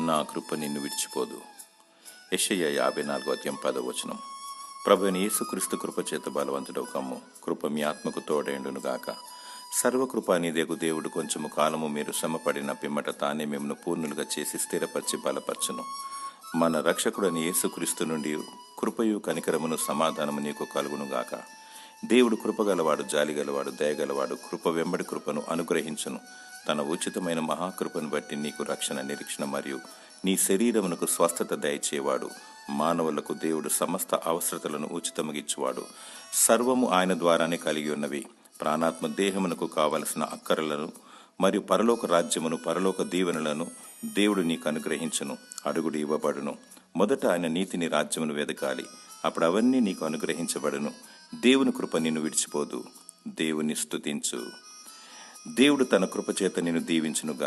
నా కృప నిన్ను విడిచిపోదు. యెషయా 54:10. ప్రభువైన యేసుక్రీస్తు కృప చేత బలవంతుడవు కమ్ము. కృప మీ ఆత్మకు తోడైండునుగాక. సర్వకృప నీదేగు దేవుడు కొంచెము కాలము మీరు శ్రమపడిన పిమ్మట తానే మిమ్మల్ని పూర్ణులుగా చేసి స్థిరపరిచి బలపరచును. మన రక్షకుడని యేసుక్రీస్తు నుండి కృపయు కనికరమును సమాధానము నీకు కలుగునుగాక. దేవుడు కృపగలవాడు, జాలిగలవాడు, దయగలవాడు. కృప వెంబడి కృపను అనుగ్రహించును. తన ఉచితమైన మహాకృపను బట్టి నీకు రక్షణ, నిరీక్షణ మరియు నీ శరీరమునకు స్వస్థత దయచేవాడు. మానవులకు దేవుడు సమస్త అవసరతలను ఉచితముగిచ్చువాడు. సర్వము ఆయన ద్వారానే కలిగి ఉన్నవి. ప్రాణాత్మ దేహమునకు కావలసిన అక్కరలను మరియు పరలోక రాజ్యమును, పరలోక దీవెనలను దేవుడు నీకు అనుగ్రహించును. అడుగుడు ఇవ్వబడును. మొదట ఆయన నీతిని, రాజ్యమును వెదకాలి. అప్పుడు అవన్నీ నీకు అనుగ్రహించబడును. దేవుని కృప నిన్ను విడిచిపోదు. దేవుని స్తుతించు. దేవుడు తన కృపచేత నిన్ను దీవించునుగా.